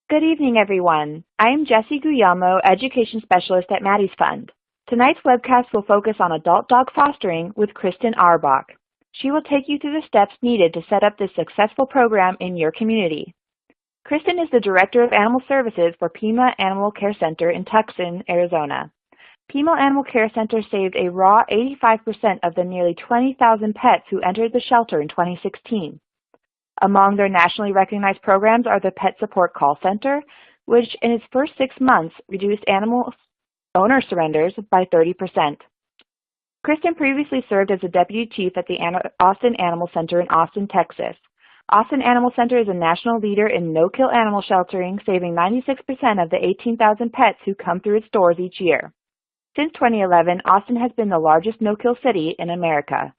Good evening, everyone. I am Jessie Guglielmo, Education Specialist at Maddie's Fund. Tonight's webcast will focus on adult dog fostering with Kristen Auerbach. She will take you through the steps needed to set up this successful program in your community. Kristen is the Director of Animal Services for Pima Animal Care Center in Tucson, Arizona. Pima Animal Care Center saved a raw 85% of the nearly 20,000 pets who entered the shelter in 2016. Among their nationally recognized programs are the Pet Support Call Center, which in its first 6 months reduced animal owner surrenders by 30%. Kristen previously served as a deputy chief at the Austin Animal Center in Austin, Texas. Austin Animal Center is a national leader in no-kill animal sheltering, saving 96% of the 18,000 pets who come through its doors each year. Since 2011, Austin has been the largest no-kill city in America.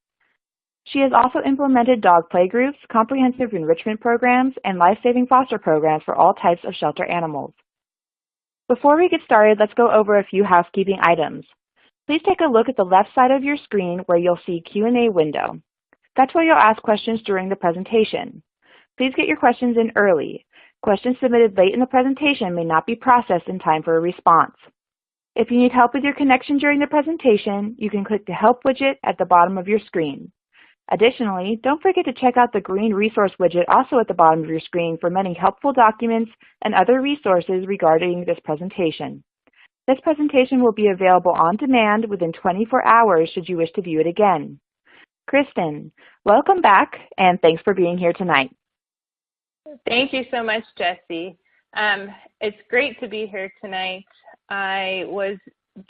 She has also implemented dog playgroups, comprehensive enrichment programs, and life-saving foster programs for all types of shelter animals. Before we get started, let's go over a few housekeeping items. Please take a look at the left side of your screen where you'll see Q&A window. That's where you'll ask questions during the presentation. Please get your questions in early. Questions submitted late in the presentation may not be processed in time for a response. If you need help with your connection during the presentation, you can click the Help widget at the bottom of your screen. Additionally, don't forget to check out the green resource widget also at the bottom of your screen for many helpful documents and other resources regarding this presentation. This presentation will be available on demand within 24 hours should you wish to view it again. Kristen, welcome back and thanks for being here tonight. Thank you so much, Jessie. It's great to be here tonight. I was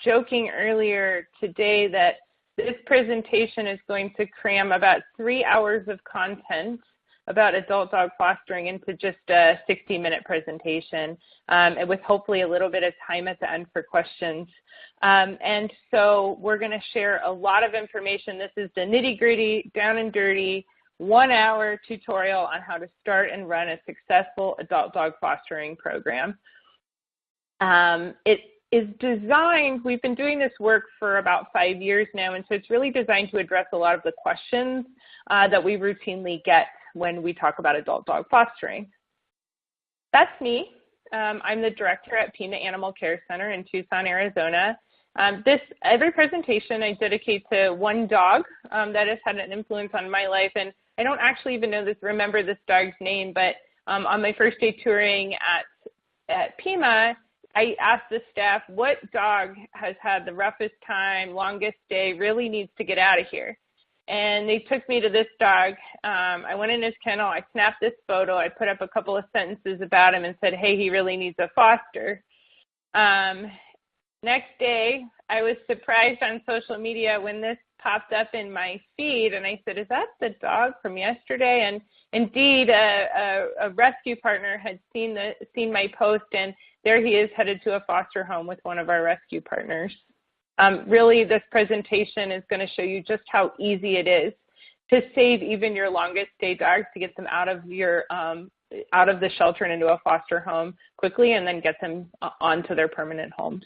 joking earlier today that this presentation is going to cram about 3 hours of content about adult dog fostering into just a 60-minute presentation, and with hopefully a little bit of time at the end for questions. And so we're going to share a lot of information. This is the nitty-gritty, down and dirty, 1-hour tutorial on how to start and run a successful adult dog fostering program. It is designed, we've been doing this work for about 5 years now, and so it's really designed to address a lot of the questions that we routinely get when we talk about adult dog fostering. That's me. I'm the director at Pima Animal Care Center in Tucson, Arizona. Every presentation I dedicate to one dog that has had an influence on my life, and I don't actually even remember this dog's name, but on my first day touring at Pima, I asked the staff, what dog has had the roughest time, longest day, really needs to get out of here? And they took me to this dog. I went in his kennel, I snapped this photo, I put up a couple of sentences about him and said, hey, he really needs a foster. Next day, I was surprised on social media when this popped up in my feed, and I said, is that the dog from yesterday? And indeed, a rescue partner had seen my post, and there he is headed to a foster home with one of our rescue partners. Really, this presentation is going to show you just how easy it is to save even your longest stay dogs, to get them out of the shelter and into a foster home quickly, and then get them onto their permanent homes.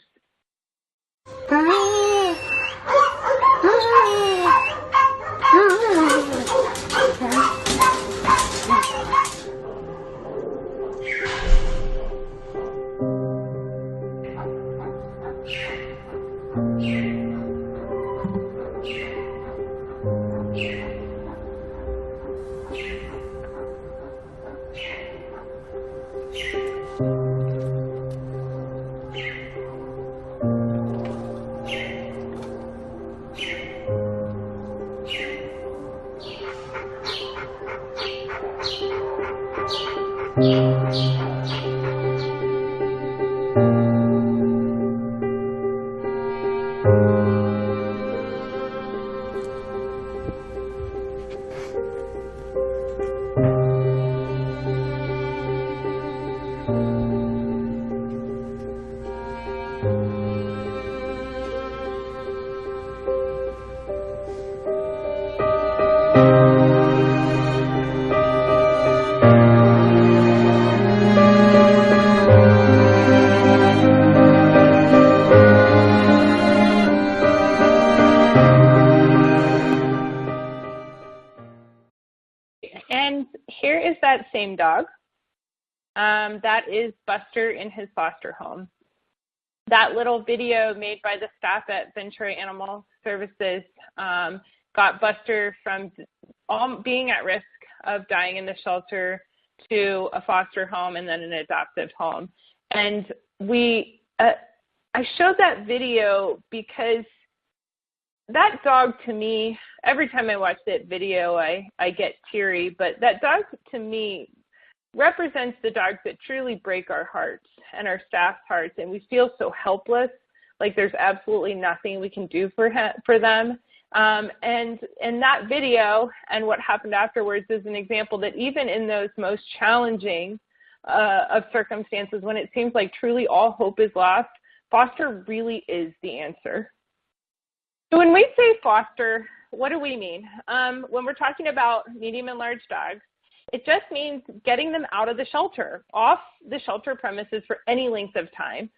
And here is that same dog. That is Buster in his foster home. That little video made by the staff at Ventura Animal Services got Buster from being at risk of dying in the shelter to a foster home and then an adoptive home. And I showed that video because that dog, to me, every time I watch that video, I get teary, but that dog, to me, represents the dogs that truly break our hearts and our staff's hearts, and we feel so helpless, like there's absolutely nothing we can do for them. And that video and what happened afterwards is an example that even in those most challenging of circumstances, when it seems like truly all hope is lost, foster really is the answer. So when we say foster, what do we mean? When we're talking about medium and large dogs, it just means getting them out of the shelter, off the shelter premises for any length of time,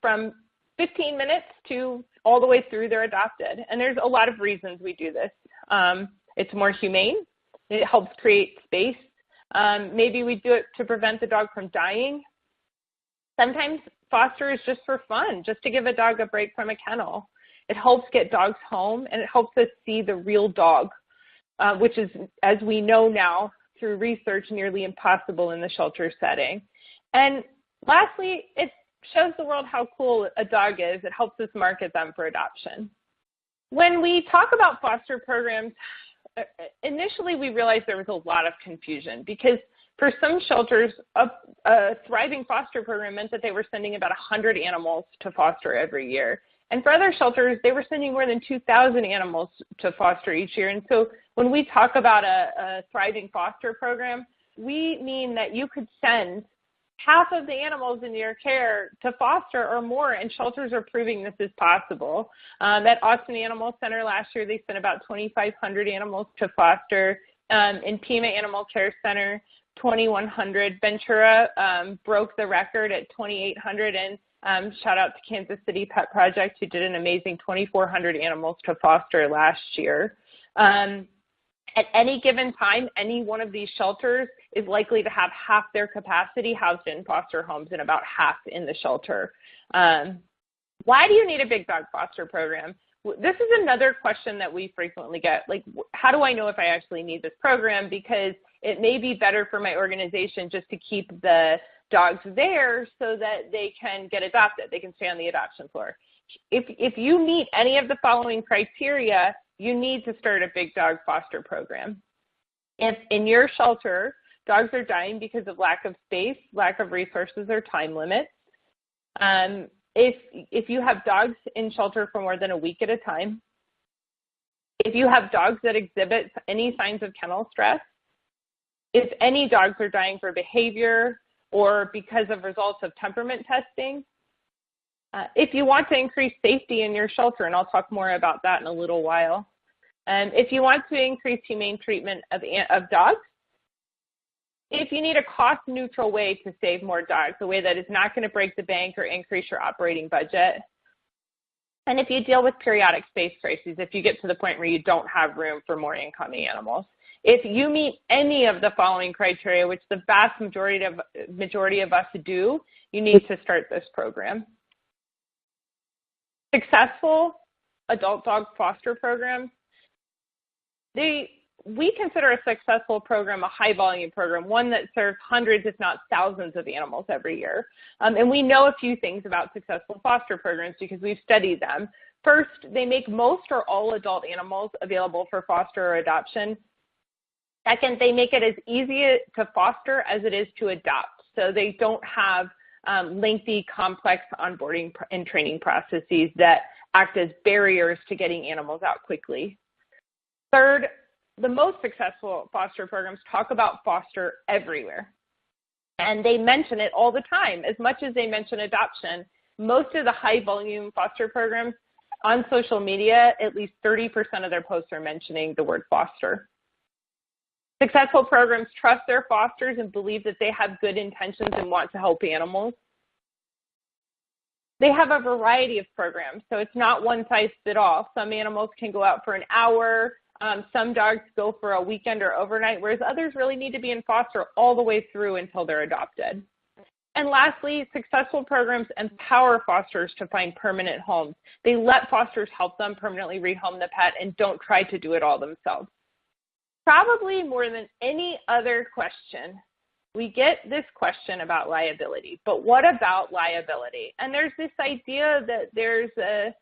from 15 minutes to all the way through they're adopted. And there's a lot of reasons we do this. It's more humane. It helps create space. Maybe we do it to prevent the dog from dying. Sometimes foster is just for fun, just to give a dog a break from a kennel. It helps get dogs home, and it helps us see the real dog, which is, as we know now through research, nearly impossible in the shelter setting. And lastly, it shows the world how cool a dog is. It helps us market them for adoption. When we talk about foster programs, initially we realized there was a lot of confusion because for some shelters, a thriving foster program meant that they were sending about 100 animals to foster every year. And for other shelters, they were sending more than 2,000 animals to foster each year. And so when we talk about a thriving foster program, we mean that you could send half of the animals in your care to foster or more, and shelters are proving this is possible. At Austin Animal Center last year, they sent about 2,500 animals to foster. In Pima Animal Care Center, 2,100. Ventura broke the record at 2,800, and shout out to Kansas City Pet Project, who did an amazing 2,400 animals to foster last year. At any given time, any one of these shelters is likely to have half their capacity housed in foster homes and about half in the shelter. Why do you need a big dog foster program? This is another question that we frequently get. Like, how do I know if I actually need this program? Because it may be better for my organization just to keep the dogs there so that they can get adopted. They can stay on the adoption floor. If you meet any of the following criteria, you need to start a big dog foster program. If in your shelter, dogs are dying because of lack of space, lack of resources, or time limits, if you have dogs in shelter for more than a week at a time, if you have dogs that exhibit any signs of kennel stress, if any dogs are dying for behavior or because of results of temperament testing, if you want to increase safety in your shelter, and I'll talk more about that in a little while, if you want to increase humane treatment of dogs, if you need a cost-neutral way to save more dogs, a way that is not going to break the bank or increase your operating budget, and if you deal with periodic space crises, if you get to the point where you don't have room for more incoming animals. If you meet any of the following criteria, which the vast majority of us do, you need to start this program. Successful adult dog foster programs, we consider a successful program a high-volume program, one that serves hundreds, if not thousands, of animals every year. And we know a few things about successful foster programs because we've studied them. First, they make most or all adult animals available for foster or adoption. Second, they make it as easy to foster as it is to adopt. So they don't have lengthy, complex onboarding and training processes that act as barriers to getting animals out quickly. Third, the most successful foster programs talk about foster everywhere. And they mention it all the time, as much as they mention adoption. Most of the high-volume foster programs on social media, at least 30% of their posts are mentioning the word foster. Successful programs trust their fosters and believe that they have good intentions and want to help animals. They have a variety of programs, so it's not one size fits all. Some animals can go out for an hour. Some dogs go for a weekend or overnight, whereas others really need to be in foster all the way through until they're adopted. And lastly, successful programs empower fosters to find permanent homes. They let fosters help them permanently rehome the pet and don't try to do it all themselves. Probably more than any other question, we get this question about liability. But what about liability? And there's this idea that there's a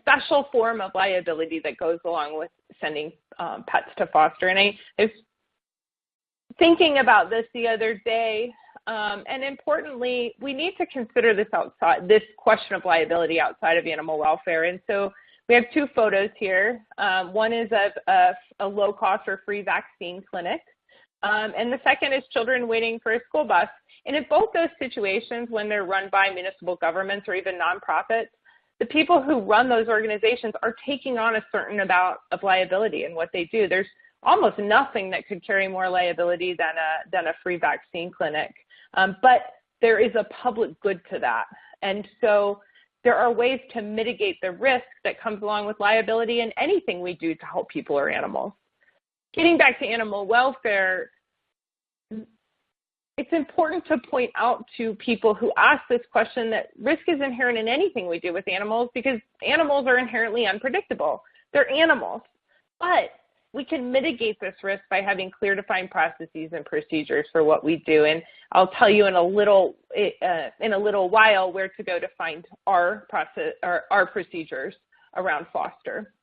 special form of liability that goes along with sending pets to foster. And I was thinking about this the other day, and importantly, we need to consider this question of liability outside of animal welfare. And so we have two photos here. One is of a low-cost or free vaccine clinic, and the second is children waiting for a school bus. And in both those situations, when they're run by municipal governments or even nonprofits, the people who run those organizations are taking on a certain amount of liability in what they do. There's almost nothing that could carry more liability than a free vaccine clinic. But there is a public good to that. And so there are ways to mitigate the risk that comes along with liability in anything we do to help people or animals. Getting back to animal welfare, it's important to point out to people who ask this question that risk is inherent in anything we do with animals because animals are inherently unpredictable. They're animals. But we can mitigate this risk by having clear defined processes and procedures for what we do. And I'll tell you in a little while where to go to find our process or our procedures around foster.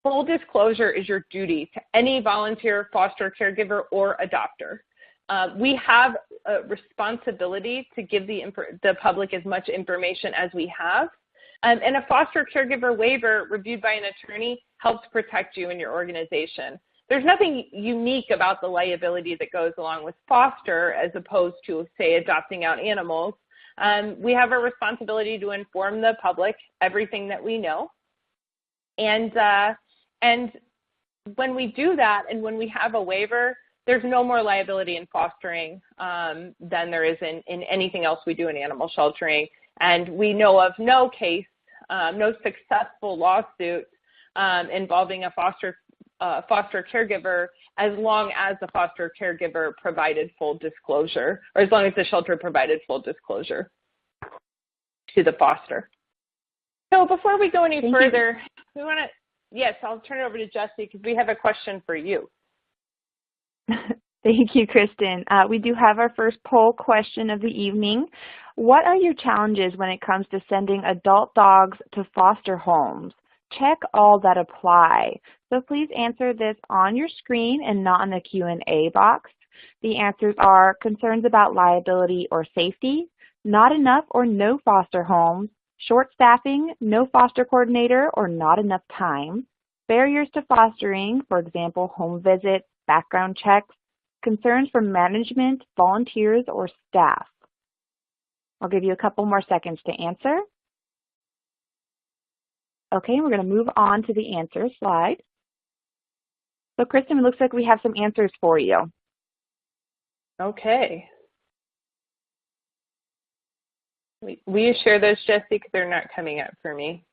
Full disclosure is your duty to any volunteer, foster caregiver, or adopter. We have a responsibility to give the public as much information as we have. And a foster caregiver waiver reviewed by an attorney helps protect you and your organization. There's nothing unique about the liability that goes along with foster as opposed to, say, adopting out animals. We have a responsibility to inform the public everything that we know. And when we do that and when we have a waiver, there's no more liability in fostering than there is in anything else we do in animal sheltering. And we know of no case, no successful lawsuit involving a foster caregiver as long as the foster caregiver provided full disclosure, or as long as the shelter provided full disclosure to the foster. So before we go any further, we want to, yes, I'll turn it over to Jessie because we have a question for you. Thank you, Kristen. We do have our first poll question of the evening. What are your challenges when it comes to sending adult dogs to foster homes? Check all that apply. So please answer this on your screen and not in the Q&A box. The answers are concerns about liability or safety, not enough or no foster homes, short staffing, no foster coordinator or not enough time, barriers to fostering, for example, home visits, background checks, concerns from management, volunteers, or staff. I'll give you a couple more seconds to answer. Okay, we're going to move on to the answer slide. So Kristen, it looks like we have some answers for you. Okay. Will you share those, Jessie, because they're not coming up for me?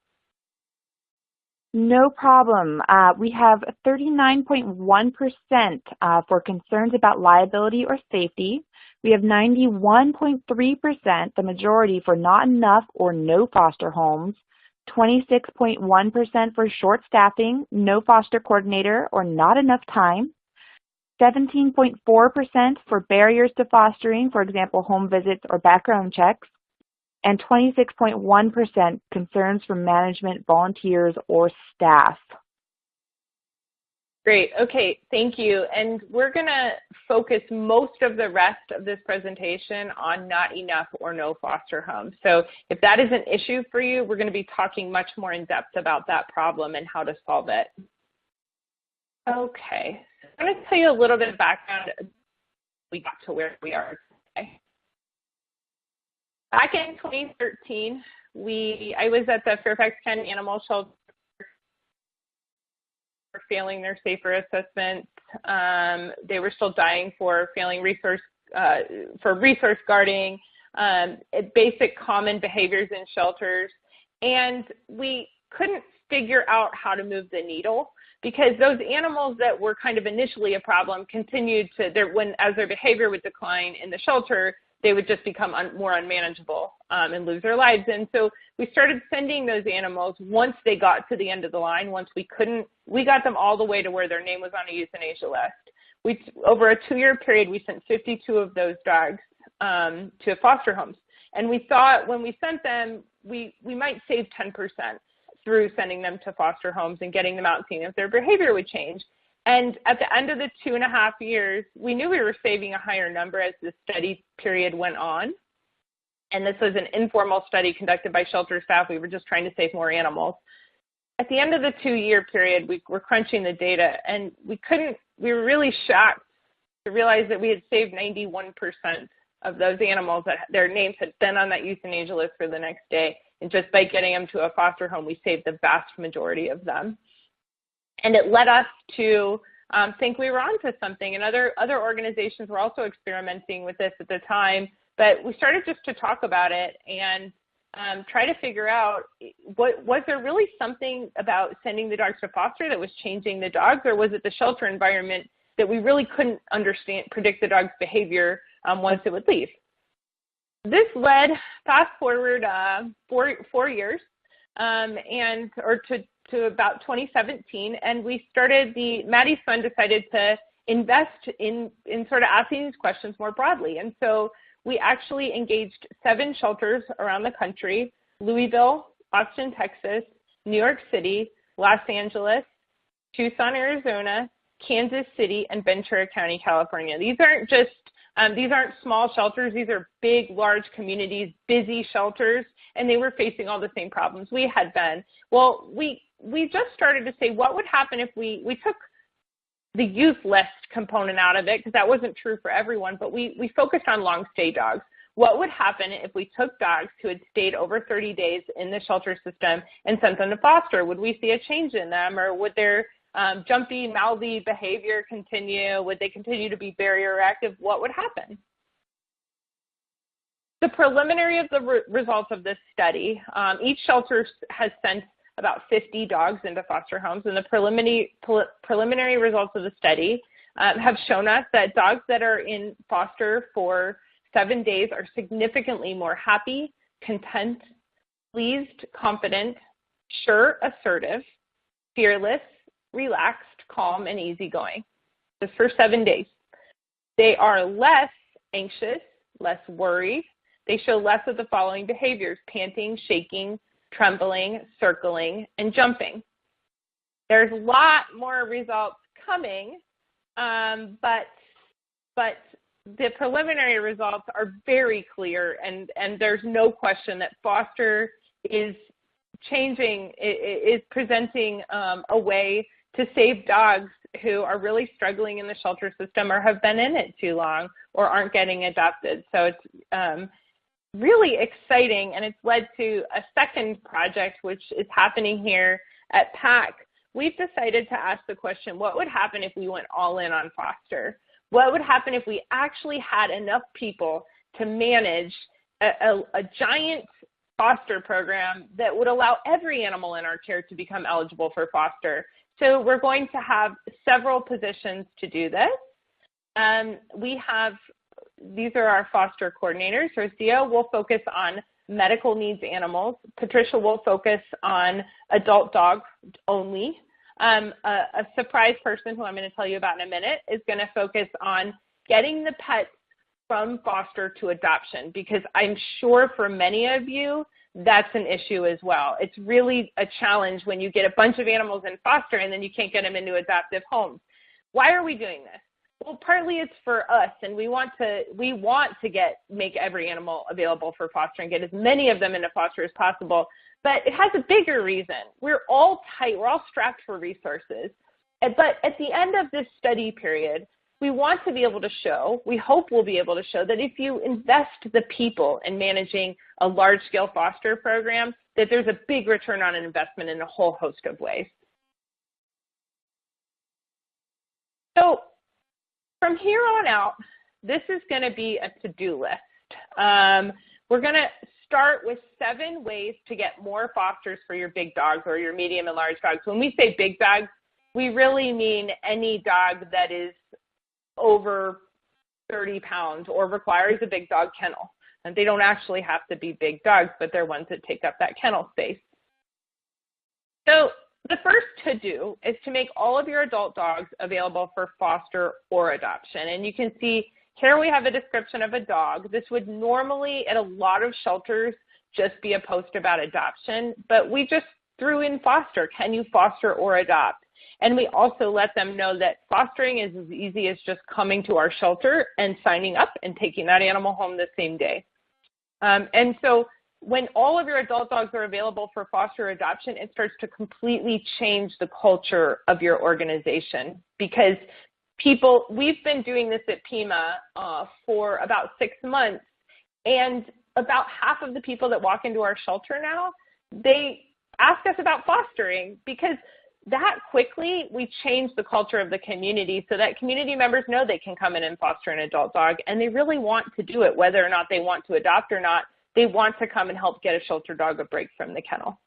No problem. We have 39.1% for concerns about liability or safety. We have 91.3%, the majority, for not enough or no foster homes. 26.1% for short staffing, no foster coordinator, or not enough time. 17.4% for barriers to fostering, for example, home visits or background checks. And 26.1% concerns from management, volunteers, or staff. Great. Okay, thank you. And we're going to focus most of the rest of this presentation on not enough or no foster homes. So if that is an issue for you, we're going to be talking much more in depth about that problem and how to solve it. Okay, I'm going to tell you a little bit of background. We got to where we are today. Back in 2013, I was at the Fairfax County Animal Shelter for failing their SAFER assessment. They were still dying for failing resource guarding, basic common behaviors in shelters, and we couldn't figure out how to move the needle. because those animals that were kind of initially a problem continued to, as their behavior would decline in the shelter, they would just become more unmanageable and lose their lives. And so we started sending those animals once they got to the end of the line. Once we got them all the way to where their name was on a euthanasia list. Over a 2-year period, we sent 52 of those dogs to foster homes. And we thought when we sent them, we might save 10% through sending them to foster homes and getting them out and seeing if their behavior would change. And at the end of the 2.5 years, we knew we were saving a higher number as the study period went on. And this was an informal study conducted by shelter staff. We were just trying to save more animals. At the end of the 2-year period, we were crunching the data, and we were really shocked to realize that we had saved 91% of those animals that their names had been on that euthanasia list for the next day. And just by getting them to a foster home, we saved the vast majority of them. And it led us to think we were onto something. And other organizations were also experimenting with this at the time. But we started just to talk about it and try to figure out, was there really something about sending the dogs to foster that was changing the dogs, or was it the shelter environment that we really couldn't predict the dog's behavior once it would leave? This led, fast forward 4 years, to about 2017, and we started Maddie's Fund decided to invest in sort of asking these questions more broadly. And so we actually engaged 7 shelters around the country: Louisville, Austin, Texas, New York City, Los Angeles, Tucson, Arizona, Kansas City, and Ventura County, California. These aren't small shelters. These are big, large communities, busy shelters, and they were facing all the same problems we had been. Well, we just started to say, what would happen if we took the youth list component out of it, because that wasn't true for everyone, but we focused on long stay dogs. What would happen if we took dogs who had stayed over 30 days in the shelter system and sent them to foster? Would we see a change in them, or would their jumpy, mouthy behavior continue? Would they continue to be barrier active? What would happen? The preliminary of the results of this study, each shelter has sent about 50 dogs into foster homes, and the preliminary results of the study have shown us that dogs that are in foster for 7 days are significantly more happy, content, pleased, confident, sure, assertive, fearless, relaxed, calm, and easygoing. Just for 7 days. They are less anxious, less worried. They show less of the following behaviors: panting, shaking, trembling, circling, and jumping. There's a lot more results coming, but the preliminary results are very clear, and there's no question that foster is presenting a way to save dogs who are really struggling in the shelter system or have been in it too long or aren't getting adopted. So it's really exciting, and it's led to a second project, which is happening here at PAC. We've decided to ask the question, what would happen if we went all in on foster? What would happen if we actually had enough people to manage a giant foster program that would allow every animal in our care to become eligible for foster? So we're going to have several positions to do this. These are our foster coordinators. Rocio will focus on medical needs animals. Patricia will focus on adult dogs only. A surprise person who I'm going to tell you about in a minute is going to focus on getting the pets from foster to adoption, because I'm sure for many of you, that's an issue as well. It's really a challenge when you get a bunch of animals in foster and then you can't get them into adoptive homes. Why are we doing this? Well, partly it's for us, and we want to make every animal available for foster and get as many of them into foster as possible. But it has a bigger reason. We're all tight. We're all strapped for resources. But at the end of this study period, we want to be able to show, we hope we'll be able to show, that if you invest the people in managing a large-scale foster program, that there's a big return on an investment in a whole host of ways. So from here on out, this is going to be a to-do list. We're going to start with 7 ways to get more fosters for your big dogs or your medium and large dogs. When we say big dogs, we really mean any dog that is over 30 pounds or requires a big dog kennel. And they don't actually have to be big dogs, but they're ones that take up that kennel space. So the first to-do is to make all of your adult dogs available for foster or adoption. And you can see here we have a description of a dog. This would normally, at a lot of shelters, just be a post about adoption, but we just threw in foster. Can you foster or adopt? And we also let them know that fostering is as easy as just coming to our shelter and signing up and taking that animal home the same day. And so when all of your adult dogs are available for foster or adoption, it starts to completely change the culture of your organization, because we've been doing this at Pima for about 6 months, and about half of the people that walk into our shelter now, they ask us about fostering, because that quickly we change the culture of the community so that community members know they can come in and foster an adult dog, and they really want to do it, whether or not they want to adopt or not. They want to come and help get a shelter dog a break from the kennel.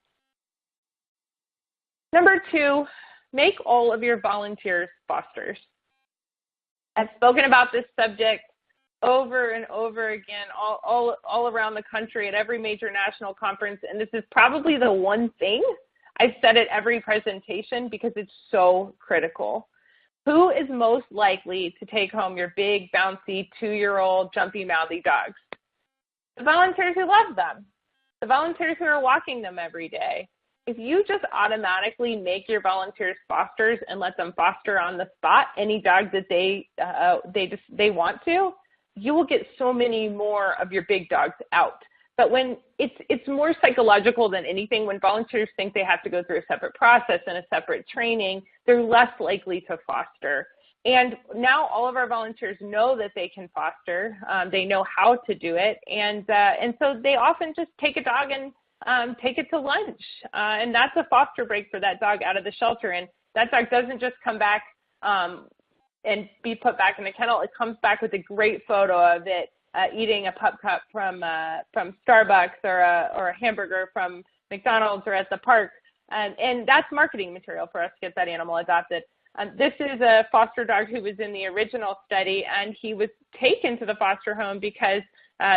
Number 2, make all of your volunteers fosters. I've spoken about this subject over and over again all around the country at every major national conference, and this is probably the one thing I've said at every presentation because it's so critical. Who is most likely to take home your big, bouncy, 2-year-old, jumpy, mouthy dogs? The volunteers who love them, the volunteers who are walking them every day. If you just automatically make your volunteers fosters and let them foster on the spot any dog that they want to, you will get so many more of your big dogs out. But when it's more psychological than anything, when volunteers think they have to go through a separate process and a separate training, they're less likely to foster. And now all of our volunteers know that they can foster. They know how to do it. And so they often just take a dog and take it to lunch. And that's a foster break for that dog out of the shelter. And that dog doesn't just come back and be put back in the kennel. It comes back with a great photo of it eating a pup cup from Starbucks or a hamburger from McDonald's or at the park. And that's marketing material for us to get that animal adopted. This is a foster dog who was in the original study, and he was taken to the foster home because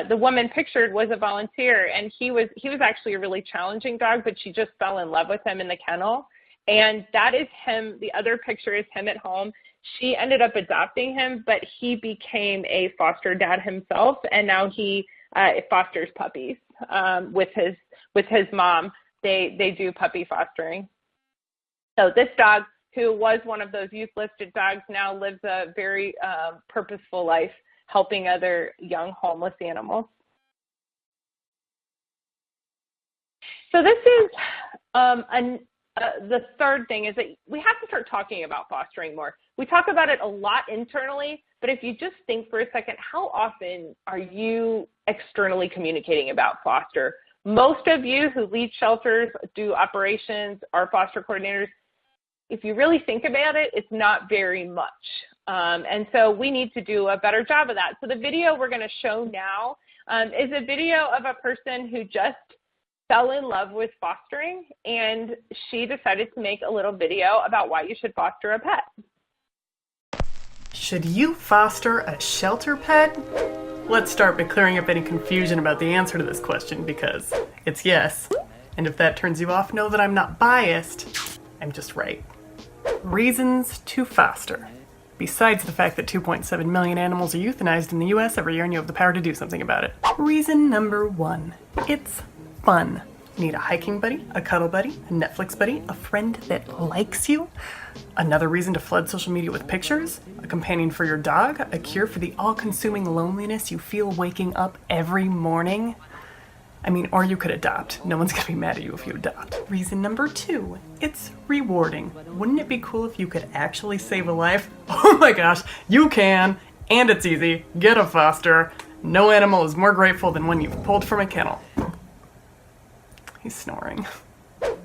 the woman pictured was a volunteer, and he was actually a really challenging dog, but she just fell in love with him in the kennel. And that is him. The other picture is him at home. She ended up adopting him, but he became a foster dad himself, and now he fosters puppies with his mom. They do puppy fostering. So this dog, who was one of those youth-listed dogs, now lives a very purposeful life helping other young homeless animals. So this is the third thing, is that we have to start talking about fostering more. We talk about it a lot internally, but if you just think for a second, how often are you externally communicating about foster? Most of you who lead shelters, do operations, are foster coordinators, if you really think about it, it's not very much. And so we need to do a better job of that. So the video we're going to show now is a video of a person who just fell in love with fostering, and she decided to make a little video about why you should foster a pet. Should you foster a shelter pet? Let's start by clearing up any confusion about the answer to this question, because it's yes. And if that turns you off, know that I'm not biased. I'm just right. Reasons to foster. Besides the fact that 2.7 million animals are euthanized in the US every year and you have the power to do something about it. Reason number 1. It's fun. Need a hiking buddy, a cuddle buddy, a Netflix buddy, a friend that likes you. Another reason to flood social media with pictures, a companion for your dog, a cure for the all-consuming loneliness you feel waking up every morning. I mean, or you could adopt. No one's gonna be mad at you if you adopt. Reason number 2, it's rewarding. Wouldn't it be cool if you could actually save a life? Oh my gosh, you can, and it's easy. Get a foster. No animal is more grateful than when you've pulled from a kennel. He's snoring.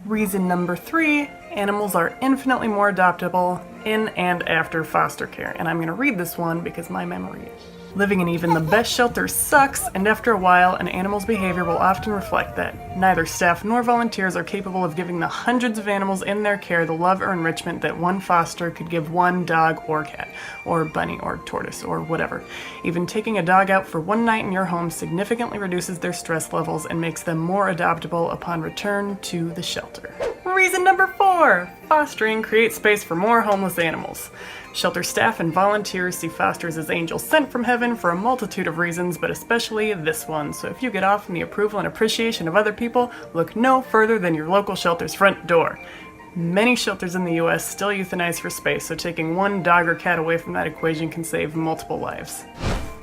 Reason number 3, animals are infinitely more adoptable in and after foster care. And I'm gonna read this one because my memory Living in even the best shelter sucks, and after a while, an animal's behavior will often reflect that. Neither staff nor volunteers are capable of giving the hundreds of animals in their care the love or enrichment that one foster could give one dog or cat, or bunny or tortoise, or whatever. Even taking a dog out for one night in your home significantly reduces their stress levels and makes them more adoptable upon return to the shelter. Reason number 4, fostering creates space for more homeless animals. Shelter staff and volunteers see fosters as angels sent from heaven for a multitude of reasons, but especially this one. So if you get off in the approval and appreciation of other people, look no further than your local shelter's front door. Many shelters in the US still euthanize for space, so taking one dog or cat away from that equation can save multiple lives.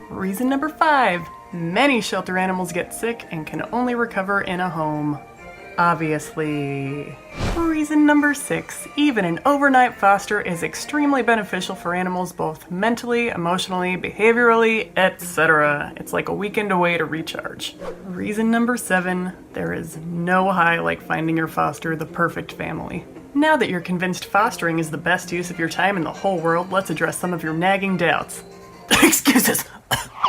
Reason number 5, many shelter animals get sick and can only recover in a home. Obviously. Reason number 6, even an overnight foster is extremely beneficial for animals both mentally, emotionally, behaviorally, etc. It's like a weekend away to recharge. Reason number 7, there is no high like finding your foster the perfect family. Now that you're convinced fostering is the best use of your time in the whole world, let's address some of your nagging doubts. Excuses!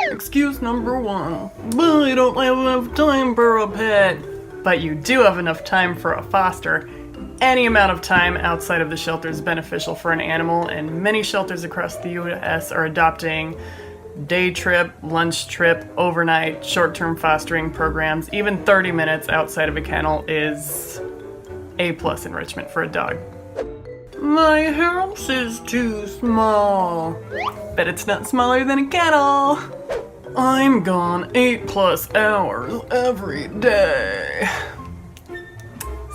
Excuse number 1, but I don't have enough time for a pet. But you do have enough time for a foster. Any amount of time outside of the shelter is beneficial for an animal, and many shelters across the US are adopting day trip, lunch trip, overnight, short-term fostering programs. Even 30 minutes outside of a kennel is A+ enrichment for a dog. My house is too small. Bet it's not smaller than a kennel. I'm gone 8+ hours every day.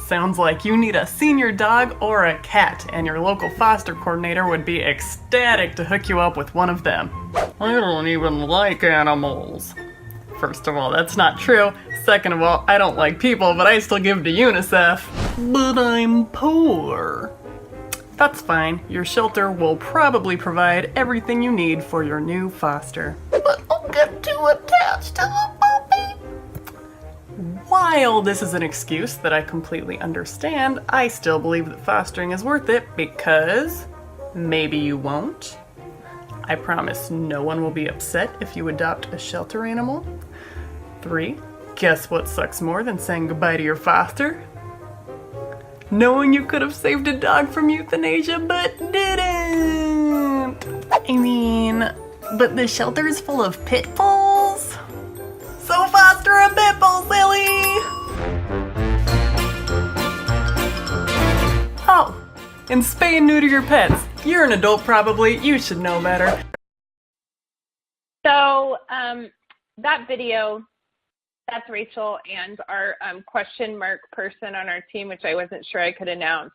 Sounds like you need a senior dog or a cat, and your local foster coordinator would be ecstatic to hook you up with one of them. I don't even like animals. First of all, that's not true. Second of all, I don't like people, but I still give to UNICEF. But I'm poor. That's fine. Your shelter will probably provide everything you need for your new foster. But I'll get too attached to the puppy. While this is an excuse that I completely understand, I still believe that fostering is worth it because maybe you won't. I promise no one will be upset if you adopt a shelter animal. 3, guess what sucks more than saying goodbye to your foster? Knowing you could have saved a dog from euthanasia but didn't. I mean, but the shelter is full of pit bulls. So foster a pit bull, silly! Oh, and spay and neuter your pets. You're an adult probably, you should know better. So that video, that's Rachel, and our question mark person on our team, which I wasn't sure I could announce,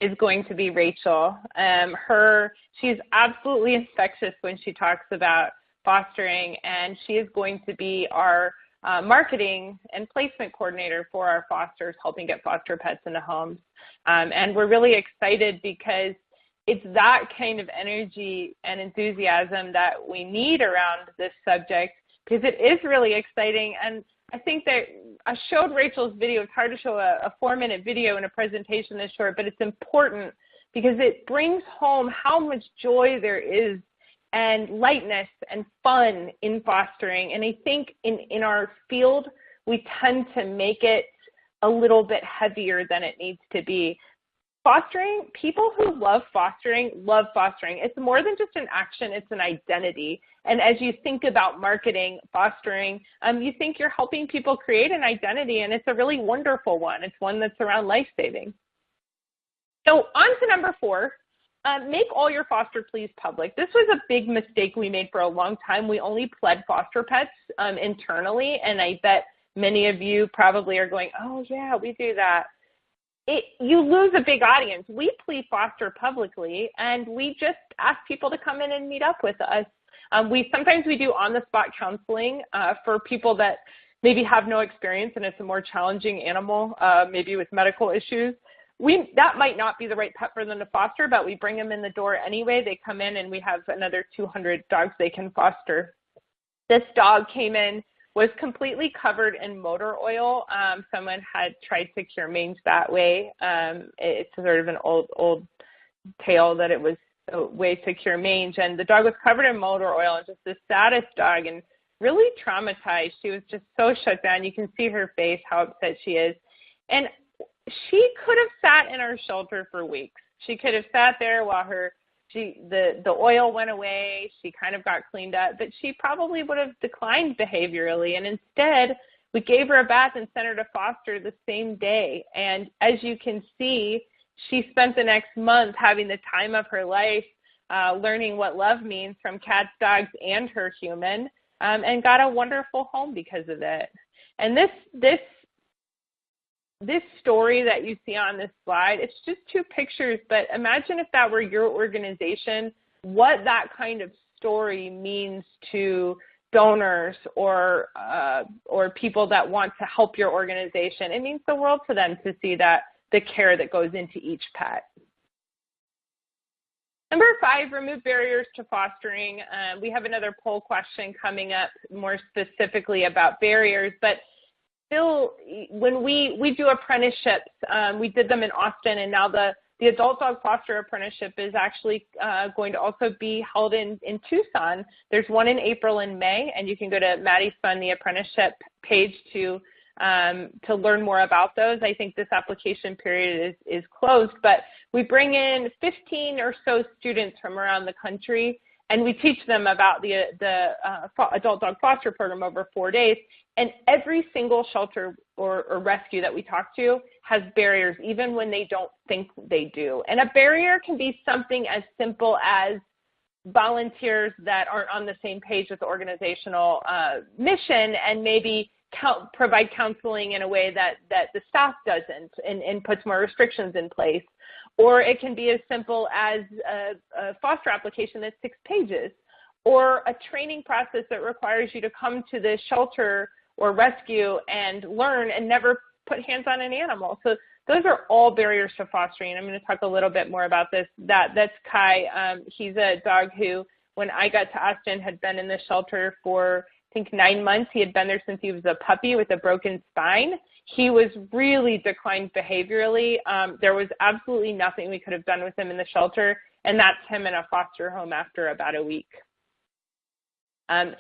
is going to be Rachel. She's absolutely infectious when she talks about fostering, and she is going to be our marketing and placement coordinator for our fosters, helping get foster pets into homes. And we're really excited because it's that kind of energy and enthusiasm that we need around this subject, because it is really exciting. And I think that I showed Rachel's video. It's hard to show a 4-minute video in a presentation this short, but it's important because it brings home how much joy there is and lightness and fun in fostering. And I think in our field, we tend to make it a little bit heavier than it needs to be. Fostering, people who love fostering. It's more than just an action, it's an identity. And as you think about marketing, fostering, you think you're helping people create an identity, and it's a really wonderful one. It's one that's around life-saving. So on to number 4, make all your foster pleas public. This was a big mistake we made for a long time. We only pled foster pets internally, and I bet many of you probably are going, oh yeah, we do that. You lose a big audience. We plea foster publicly, and we just ask people to come in and meet up with us. Sometimes we do on-the-spot counseling for people that maybe have no experience and it's a more challenging animal, maybe with medical issues. That might not be the right pet for them to foster, but we bring them in the door anyway. They come in and we have another 200 dogs they can foster. This dog came in, was completely covered in motor oil. Someone had tried to cure mange that way. It's sort of an old tale that it was way to cure mange. And the dog was covered in motor oil and just the saddest dog and really traumatized. She was just so shut down. You can see her face, how upset she is. And she could have sat in our shelter for weeks. She could have sat there while the oil went away. She kind of got cleaned up, but she probably would have declined behaviorally. And instead, we gave her a bath and sent her to foster the same day. And as you can see, she spent the next month having the time of her life, learning what love means from cats, dogs, and her human, and got a wonderful home because of it. And this story that you see on this slide, it's just two pictures, but imagine if that were your organization, what that kind of story means to donors or people that want to help your organization. It means the world to them to see that the care that goes into each pet. Number 5, remove barriers to fostering. We have another poll question coming up more specifically about barriers, but still, when we do apprenticeships, we did them in Austin, and now the adult dog foster apprenticeship is actually going to also be held in Tucson. There's one in April and May, and you can go to Maddie's Fund, the apprenticeship page to learn more about those. I think this application period is closed, but we bring in 15 or so students from around the country, and we teach them about the adult dog foster program over 4 days. And every single shelter or rescue that we talk to has barriers, even when they don't think they do. And a barrier can be something as simple as volunteers that aren't on the same page with the organizational mission and maybe provide counseling in a way that the staff doesn't and puts more restrictions in place. Or it can be as simple as a foster application that's 6 pages, or a training process that requires you to come to the shelter or rescue and learn and never put hands on an animal. So those are all barriers to fostering. I'm going to talk a little bit more about this. That's Kai. He's a dog who, when I got to Austin, had been in the shelter for, I think, 9 months. He had been there since he was a puppy with a broken spine. He was really declined behaviorally. There was absolutely nothing we could have done with him in the shelter, and that's him in a foster home after about a week. And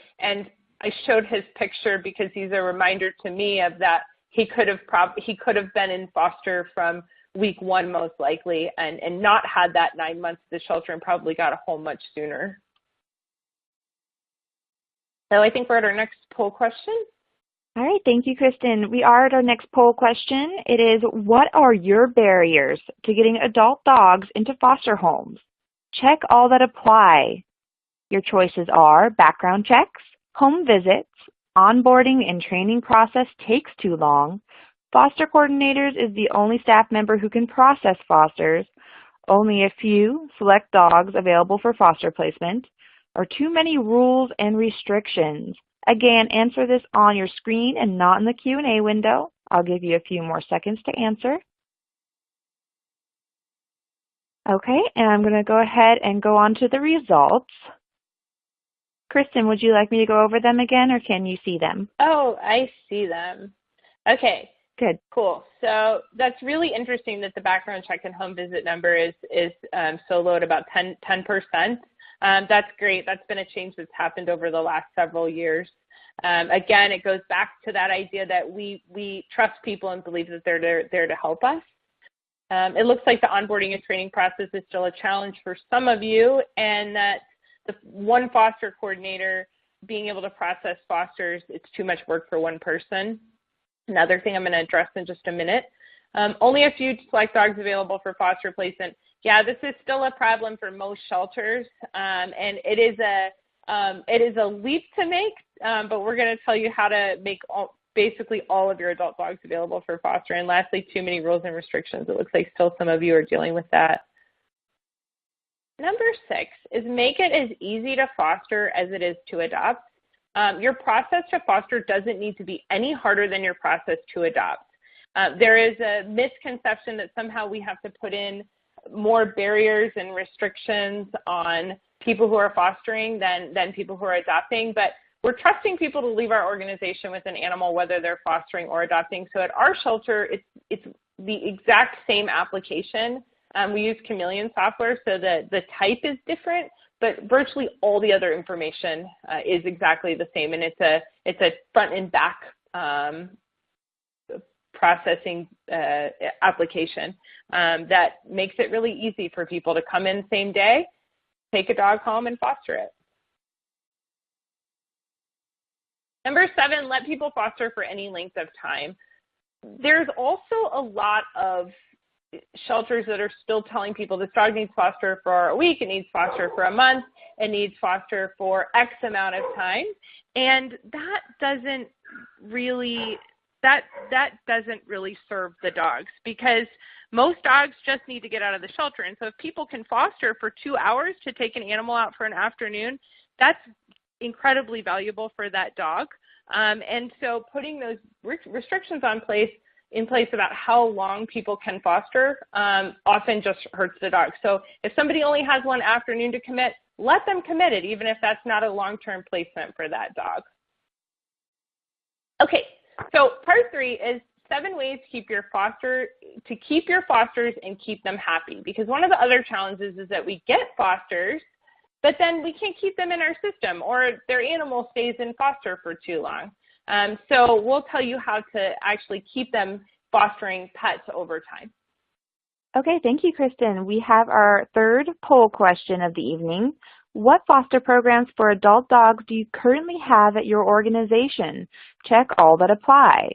I showed his picture because he's a reminder to me of that. He could have been in foster from week 1 most likely and not had that 9 months at the shelter and probably got home much sooner. So I think we're at our next poll question. All right, thank you, Kristen. We are at our next poll question. It is, what are your barriers to getting adult dogs into foster homes? Check all that apply. Your choices are background checks, home visits, onboarding and training process takes too long, foster coordinators is the only staff member who can process fosters, only a few select dogs available for foster placement, or too many rules and restrictions. Again, answer this on your screen and not in the Q&A window. I'll give you a few more seconds to answer. Okay, and I'm going to go ahead and go on to the results. Kristen, would you like me to go over them again, or can you see them? Oh, I see them. Okay. Good. Cool. So that's really interesting that the background check and home visit number is so low at about 10%. That's great. That's been a change that's happened over the last several years. Again, it goes back to that idea that we trust people and believe that they're there to help us. It looks like the onboarding and training process is still a challenge for some of you, and that the one foster coordinator being able to process fosters, it's too much work for one person. Another thing I'm going to address in just a minute. Only a few select dogs available for foster placement. Yeah, this is still a problem for most shelters, and it is a leap to make, but we're going to tell you how to make basically all of your adult dogs available for foster. And lastly, too many rules and restrictions. It looks like still some of you are dealing with that. Number 6 is make it as easy to foster as it is to adopt. Your process to foster doesn't need to be any harder than your process to adopt. There is a misconception that somehow we have to put in more barriers and restrictions on people who are fostering than people who are adopting, but we're trusting people to leave our organization with an animal whether they're fostering or adopting. So at our shelter, it's the exact same application We use Chameleon software so that the type is different, but virtually all the other information is exactly the same, and it's a front and back processing application that makes it really easy for people to come in same day, take a dog home, and foster it. Number 7, let people foster for any length of time. There's also a lot of shelters that are still telling people this dog needs foster for a week, it needs foster for a month, it needs foster for X amount of time, and that doesn't really serve the dogs, because most dogs just need to get out of the shelter. And so if people can foster for 2 hours to take an animal out for an afternoon, that's incredibly valuable for that dog. And so putting those restrictions in place about how long people can foster often just hurts the dog. So if somebody only has one afternoon to commit, let them commit it, even if that's not a long-term placement for that dog. Okay, so part 3 is 7 ways to keep your fosters and keep them happy. Because one of the other challenges is that we get fosters, but then we can't keep them in our system, or their animal stays in foster for too long. So we'll tell you how to actually keep them fostering pets over time. Okay, thank you, Kristen. We have our third poll question of the evening. What foster programs for adult dogs do you currently have at your organization? Check all that apply.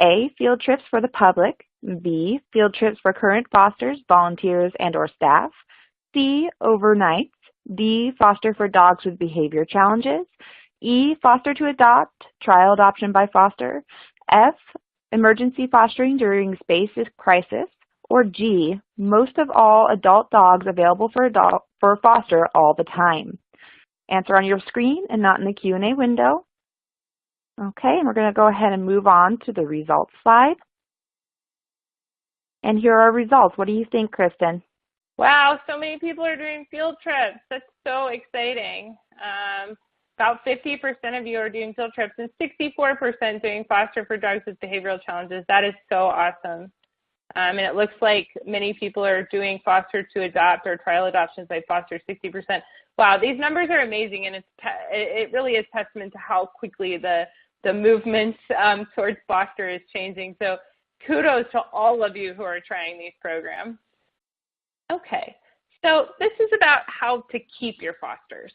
A, field trips for the public. B, field trips for current fosters, volunteers, and/or staff. C, overnights. D, foster for dogs with behavior challenges. E, foster to adopt, trial adoption by foster. F, emergency fostering during space crisis. Or G, most of all adult dogs available for foster all the time. Answer on your screen and not in the Q&A window. Okay, and we're going to go ahead and move on to the results slide. And here are our results. What do you think, Kristen? Wow, so many people are doing field trips. That's so exciting. About 50% of you are doing field trips and 64% doing foster for dogs with behavioral challenges. That is so awesome. And it looks like many people are doing foster to adopt or trial adoptions by foster, 60%. Wow, these numbers are amazing, and it really is testament to how quickly the movement towards foster is changing. So kudos to all of you who are trying these programs. Okay, so this is about how to keep your fosters.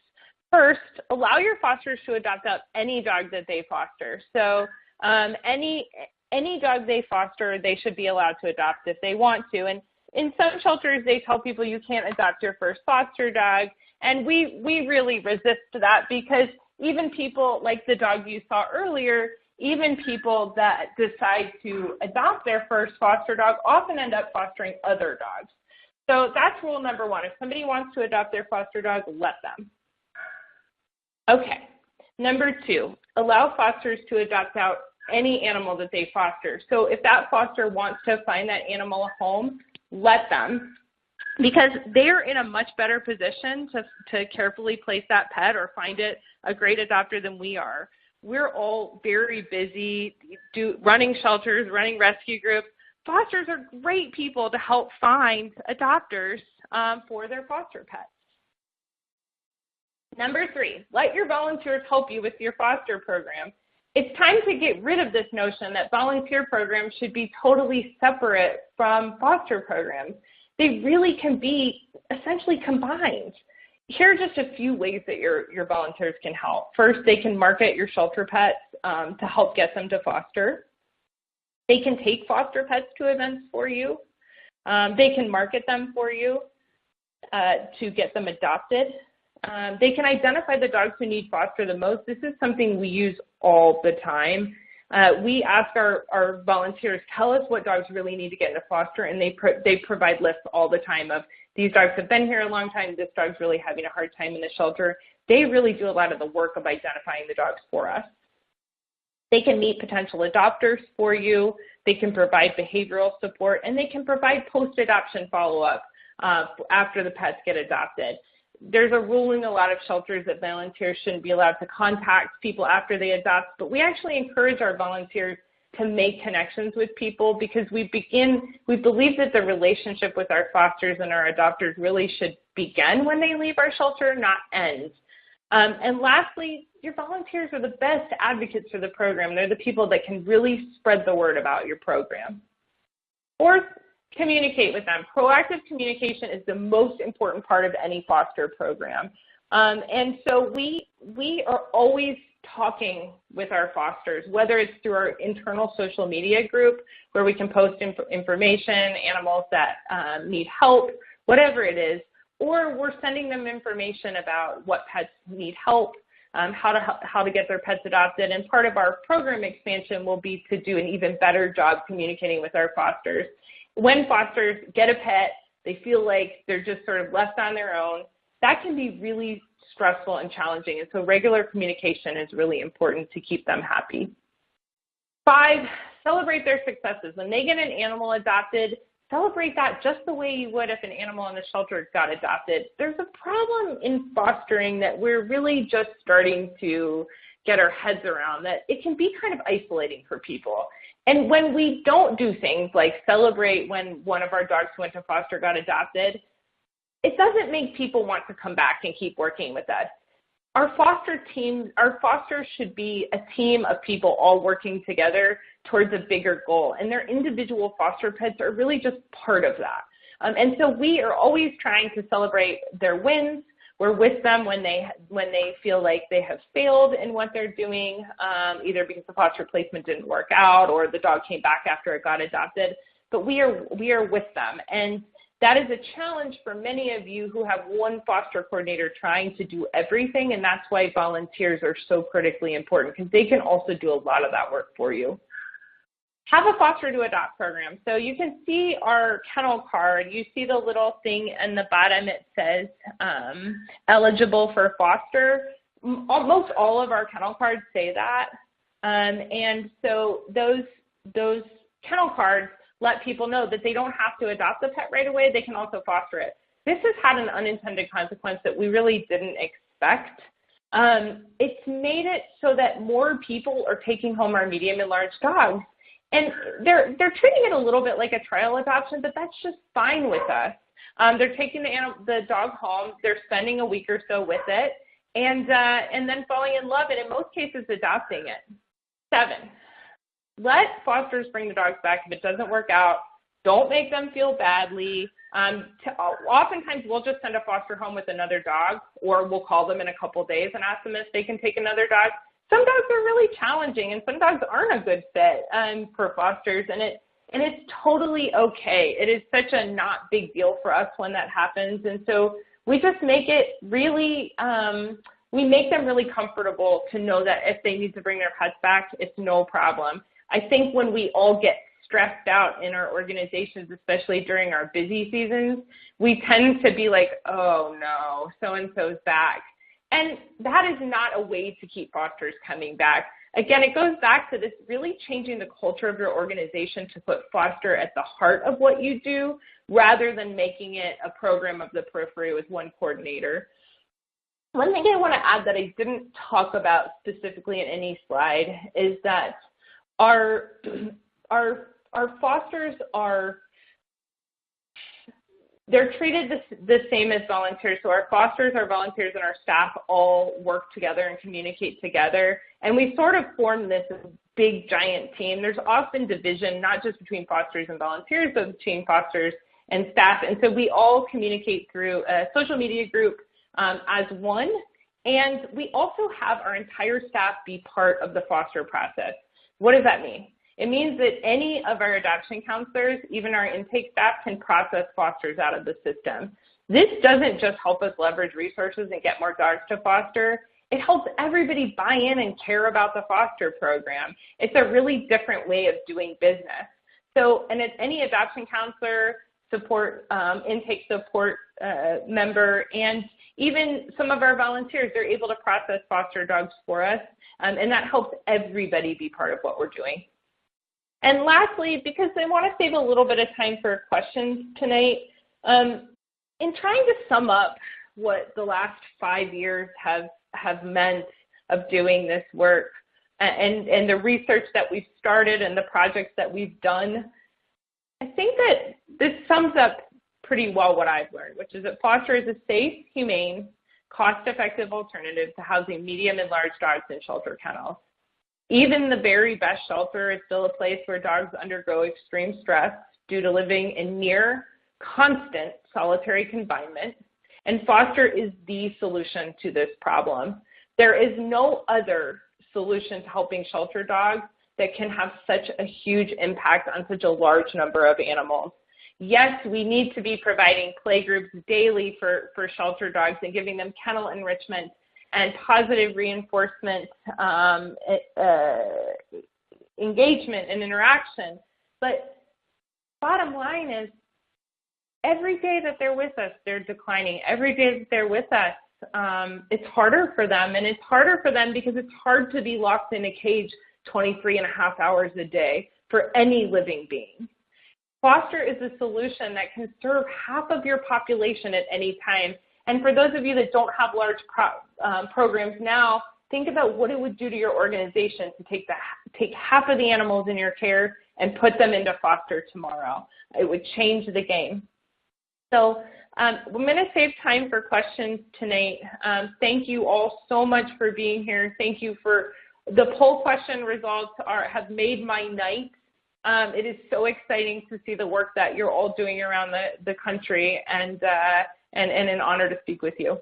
First, allow your fosters to adopt out any dog that they foster. So any dog they foster, they should be allowed to adopt if they want to. And in some shelters, they tell people you can't adopt your first foster dog. And we really resist that, because even people like the dog you saw earlier, even people that decide to adopt their first foster dog often end up fostering other dogs. So that's rule number 1. If somebody wants to adopt their foster dog, let them. Okay. Number 2, allow fosters to adopt out any animal that they foster. So if that foster wants to find that animal a home, let them, because they're in a much better position to carefully place that pet or find it a great adopter than we are. We're all very busy running shelters, running rescue groups. Fosters are great people to help find adopters for their foster pets. Number 3, let your volunteers help you with your foster program. It's time to get rid of this notion that volunteer programs should be totally separate from foster programs. They really can be essentially combined. Here are just a few ways that your volunteers can help. First, they can market your shelter pets to help get them to foster. They can take foster pets to events for you. They can market them for you to get them adopted. They can identify the dogs who need foster the most. This is something we use all the time. We ask our volunteers, tell us what dogs really need to get into foster, and they provide lists all the time of these dogs have been here a long time, this dog's really having a hard time in the shelter. They really do a lot of the work of identifying the dogs for us. They can meet potential adopters for you. They can provide behavioral support, and they can provide post-adoption follow-up after the pets get adopted. There's a rule in a lot of shelters that volunteers shouldn't be allowed to contact people after they adopt, but we actually encourage our volunteers to make connections with people, because we believe that the relationship with our fosters and our adopters really should begin when they leave our shelter, not end. And lastly, your volunteers are the best advocates for the program. They're the people that can really spread the word about your program. Fourth, communicate with them. Proactive communication is the most important part of any foster program. And so we are always talking with our fosters, whether it's through our internal social media group where we can post information, animals that need help, whatever it is, or we're sending them information about what pets need help, how to get their pets adopted. And part of our program expansion will be to do an even better job communicating with our fosters. When fosters get a pet, they feel like they're just sort of left on their own. That can be really stressful and challenging, and so regular communication is really important to keep them happy. 5, celebrate their successes. When they get an animal adopted, celebrate that just the way you would if an animal in the shelter got adopted. There's a problem in fostering that we're really just starting to get our heads around, that it can be kind of isolating for people. And when we don't do things like celebrate when one of our dogs who went to foster got adopted, it doesn't make people want to come back and keep working with us. Our fosters should be a team of people all working together towards a bigger goal, and their individual foster pets are really just part of that. And so we are always trying to celebrate their wins. We're with them when they feel like they have failed in what they're doing, either because the foster placement didn't work out or the dog came back after it got adopted. But we are with them, and that is a challenge for many of you who have one foster coordinator trying to do everything, and that's why volunteers are so critically important, because they can also do a lot of that work for you. Have a foster to adopt program. So you can see our kennel card. You see the little thing in the bottom. It says eligible for foster. Almost all of our kennel cards say that. And so those kennel cards let people know that they don't have to adopt the pet right away. They can also foster it. This has had an unintended consequence that we really didn't expect. It's made it so that more people are taking home our medium and large dogs. And they're treating it a little bit like a trial adoption, but that's just fine with us. They're taking the dog home. They're spending a week or so with it, and then falling in love, and in most cases, adopting it. 7, let fosters bring the dogs back if it doesn't work out. Don't make them feel badly. Oftentimes, we'll just send a foster home with another dog, or we'll call them in a couple days and ask them if they can take another dog. Some dogs are really challenging, and some dogs aren't a good fit for fosters, and it's totally okay. It is such a not big deal for us when that happens, and so we just make it really, we make them really comfortable to know that if they need to bring their pets back, it's no problem. I think when we all get stressed out in our organizations, especially during our busy seasons, we tend to be like, oh no, so-and-so's back. And that is not a way to keep fosters coming back. Again, it goes back to this really changing the culture of your organization to put foster at the heart of what you do, rather than making it a program of the periphery with one coordinator. One thing I want to add that I didn't talk about specifically in any slide is that our fosters they're treated the same as volunteers. So our fosters, our volunteers, and our staff all work together and communicate together. And we sort of form this big, giant team. There's often division, not just between fosters and volunteers, but between fosters and staff. And so we all communicate through a social media group as one. And we also have our entire staff be part of the foster process. What does that mean? It means that any of our adoption counselors, even our intake staff, can process fosters out of the system. This doesn't just help us leverage resources and get more dogs to foster. It helps everybody buy in and care about the foster program. It's a really different way of doing business. So, and it's any adoption counselor, intake support member, and even some of our volunteers, they're able to process foster dogs for us, and that helps everybody be part of what we're doing. And lastly, because I want to save a little bit of time for questions tonight, in trying to sum up what the last 5 years have meant of doing this work, and the research that we've started and the projects that we've done, I think that this sums up pretty well what I've learned, which is that foster is a safe, humane, cost-effective alternative to housing medium and large dogs in shelter kennels. Even the very best shelter is still a place where dogs undergo extreme stress due to living in near constant solitary confinement, and foster is the solution to this problem. There is no other solution to helping shelter dogs that can have such a huge impact on such a large number of animals. Yes, we need to be providing playgroups daily for shelter dogs and giving them kennel enrichment and positive reinforcement, engagement and interaction. But bottom line is, every day that they're with us, they're declining. Every day that they're with us, it's harder for them. And it's harder for them because it's hard to be locked in a cage 23 and a half hours a day for any living being. Foster is a solution that can serve half of your population at any time. And for those of you that don't have large programs now, think about what it would do to your organization to take half of the animals in your care and put them into foster tomorrow. It would change the game. So I'm going to save time for questions tonight. Thank you all so much for being here. Thank you for the poll question results have made my night. It is so exciting to see the work that you're all doing around the country, and an honor to speak with you.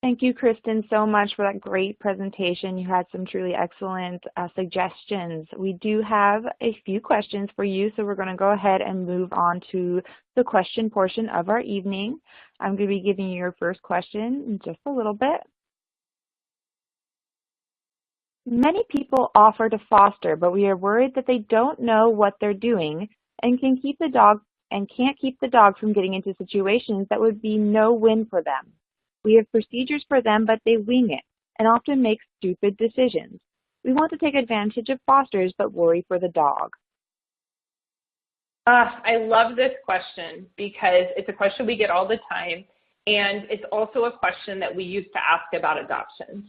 Thank you, Kristen, so much for that great presentation. You had some truly excellent suggestions. We do have a few questions for you, so we're going to go ahead and move on to the question portion of our evening. I'm going to be giving you your first question in just a little bit. Many people offer to foster, but we are worried that they don't know what they're doing and can't keep the dog from getting into situations that would be no win for them. We have procedures for them, but they wing it and often make stupid decisions. We want to take advantage of fosters, but worry for the dog. I love this question because it's a question we get all the time, and it's also a question that we used to ask about adoptions,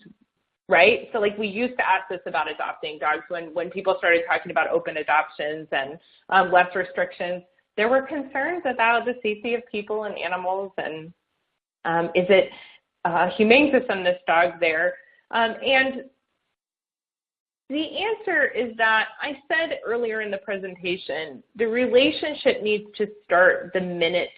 right? So like we used to ask this about adopting dogs when people started talking about open adoptions and less restrictions. There were concerns about the safety of people and animals, and is it humane to send this dog there? And the answer is that I said earlier in the presentation, the relationship needs to start the minute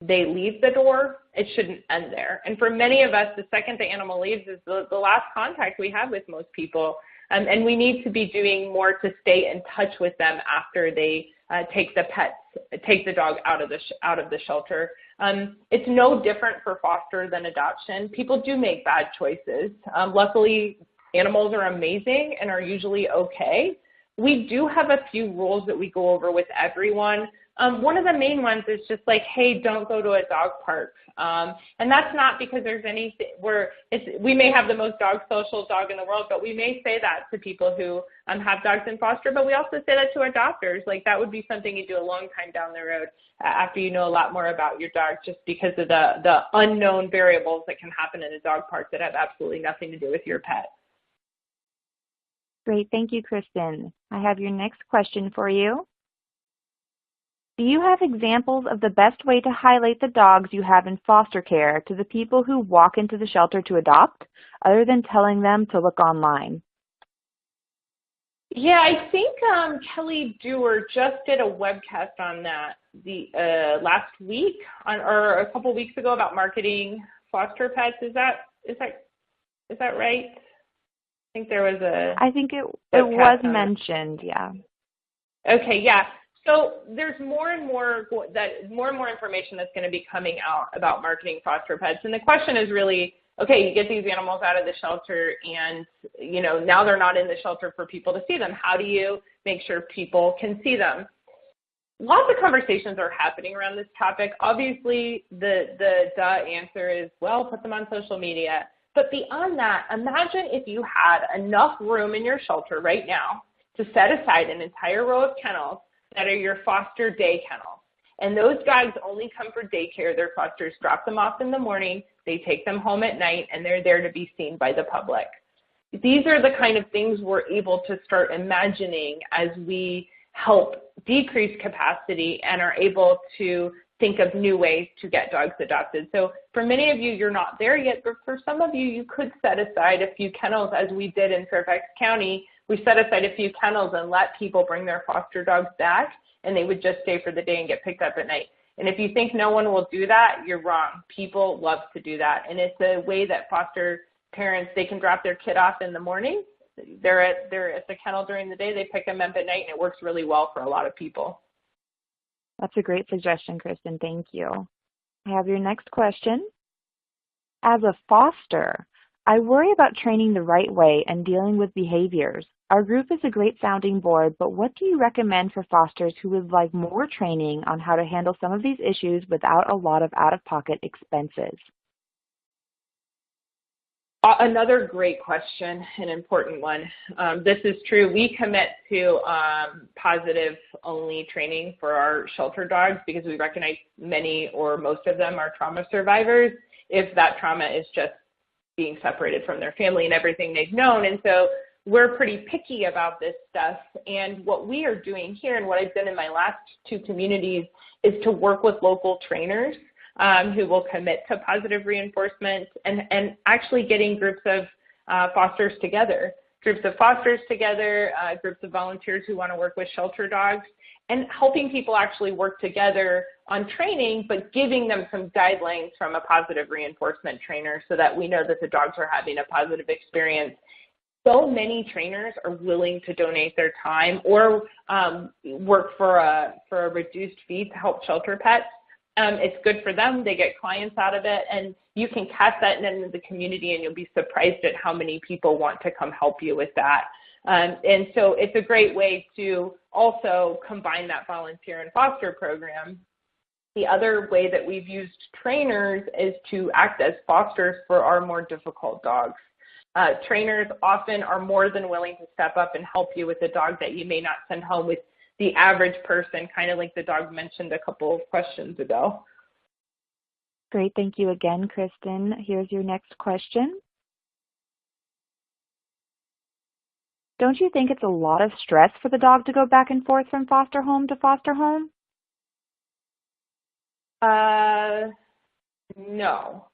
they leave the door. It shouldn't end there. And for many of us, the second the animal leaves is the last contact we have with most people. And we need to be doing more to stay in touch with them after they take the dog out of the shelter. It's no different for foster than adoption. People do make bad choices. Luckily, animals are amazing and are usually okay. We do have a few rules that we go over with everyone. One of the main ones is just like, hey, don't go to a dog park. And that's not because there's anything we may have the most dog social dog in the world, but we may say that to people who have dogs in foster, but we also say that to adopters. Like that would be something you do a long time down the road after you know a lot more about your dog, just because of the unknown variables that can happen in a dog park that have absolutely nothing to do with your pet. Great, thank you, Kristen. I have your next question for you. Do you have examples of the best way to highlight the dogs you have in foster care to the people who walk into the shelter to adopt, other than telling them to look online? Yeah, I think Kelly Dewar just did a webcast on that last week or a couple weeks ago about marketing foster pets. Is that right? I think there was I think it was mentioned, yeah. Okay, yeah. So there's more and more information that's going to be coming out about marketing foster pets. And the question is really, okay, you get these animals out of the shelter and, now they're not in the shelter for people to see them. How do you make sure people can see them? Lots of conversations are happening around this topic. Obviously, the answer is, well, put them on social media. But beyond that, imagine if you had enough room in your shelter right now to set aside an entire row of kennels that are your foster day kennels. And those dogs only come for daycare. Their fosters drop them off in the morning. They take them home at night, and they're there to be seen by the public. These are the kind of things we're able to start imagining as we help decrease capacity and are able to think of new ways to get dogs adopted. So for many of you, you're not there yet, but for some of you, you could set aside a few kennels, as we did in Fairfax County. We set aside a few kennels and let people bring their foster dogs back, and they would just stay for the day and get picked up at night. And if you think no one will do that, you're wrong. People love to do that. And it's a way that foster parents, they can drop their kid off in the morning. They're at the kennel during the day. They pick them up at night, and it works really well for a lot of people. That's a great suggestion, Kristen. Thank you. I have your next question. As a foster, I worry about training the right way and dealing with behaviors. Our group is a great sounding board, but what do you recommend for fosters who would like more training on how to handle some of these issues without a lot of out-of-pocket expenses? Another great question, an important one. This is true. We commit to positive-only training for our shelter dogs because we recognize many or most of them are trauma survivors if that trauma is just being separated from their family and everything they've known. And so we're pretty picky about this stuff. And what we are doing here and what I've done in my last 2 communities is to work with local trainers who will commit to positive reinforcement and actually getting groups of fosters together, groups of volunteers who want to work with shelter dogs, and helping people actually work together on training, but giving them some guidelines from a positive reinforcement trainer so that we know that the dogs are having a positive experience. So many trainers are willing to donate their time or work for a reduced fee to help shelter pets. It's good for them. They get clients out of it, and you can cast that into the community, and you'll be surprised at how many people want to come help you with that. And so it's a great way to also combine that volunteer and foster program. The other way that we've used trainers is to act as fosters for our more difficult dogs. Trainers often are more than willing to step up and help you with a dog that you may not send home with the average person, kind of like the dog mentioned a couple of questions ago. Great. Thank you again, Kristen. Here's your next question. Don't you think it's a lot of stress for the dog to go back and forth from foster home to foster home? No.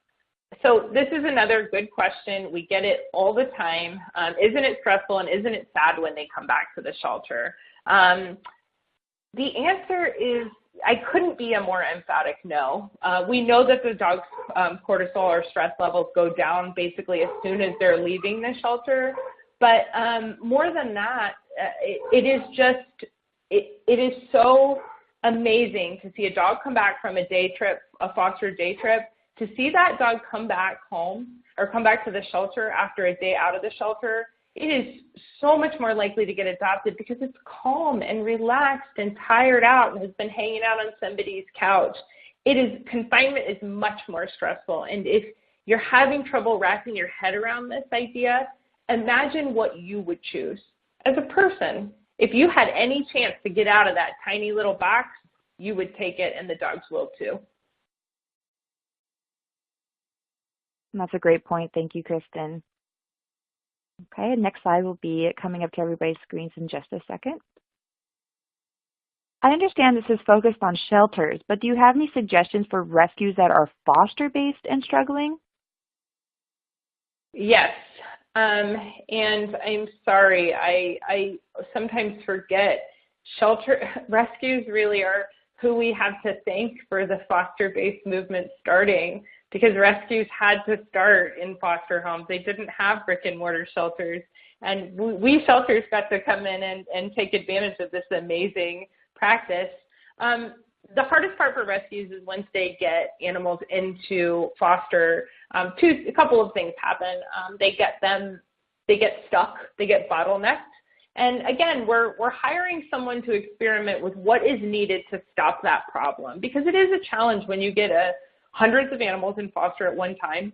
So this is another good question. We get it all the time. Isn't it stressful and isn't it sad when they come back to the shelter? The answer is I couldn't be a more emphatic no. We know that the dog's cortisol or stress levels go down basically as soon as they're leaving the shelter. But more than that, it is so amazing to see a dog come back from a day trip, a foster day trip, to see that dog come back home or come back to the shelter after a day out of the shelter. It is so much more likely to get adopted because it's calm and relaxed and tired out and has been hanging out on somebody's couch. Confinement is much more stressful. And if you're having trouble wrapping your head around this idea, imagine what you would choose as a person. If you had any chance to get out of that tiny little box, you would take it, and the dogs will too. And that's a great point. Thank you, Kristen. Okay, next slide will be coming up to everybody's screens in just a second. I understand this is focused on shelters, but do you have any suggestions for rescues that are foster-based and struggling? Yes, and I'm sorry, I sometimes forget shelter rescues really are who we have to thank for the foster-based movement starting, because rescues had to start in foster homes. They didn't have brick and mortar shelters. And we shelters got to come in and take advantage of this amazing practice. The hardest part for rescues is once they get animals into foster, a couple of things happen. They get stuck, they get bottlenecked. And again, we're hiring someone to experiment with what is needed to stop that problem, because it is a challenge when you get hundreds of animals in foster at one time.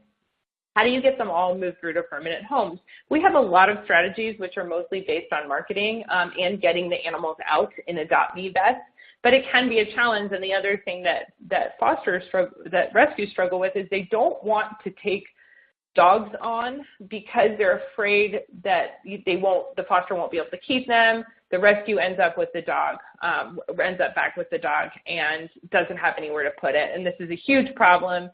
How do you get them all moved through to permanent homes? We have a lot of strategies which are mostly based on marketing and getting the animals out in Adopt Me vets. but it can be a challenge. And the other thing that rescues struggle with is they don't want to take dogs on because they're afraid that the foster won't be able to keep them. The rescue ends up back with the dog and doesn't have anywhere to put it. And this is a huge problem.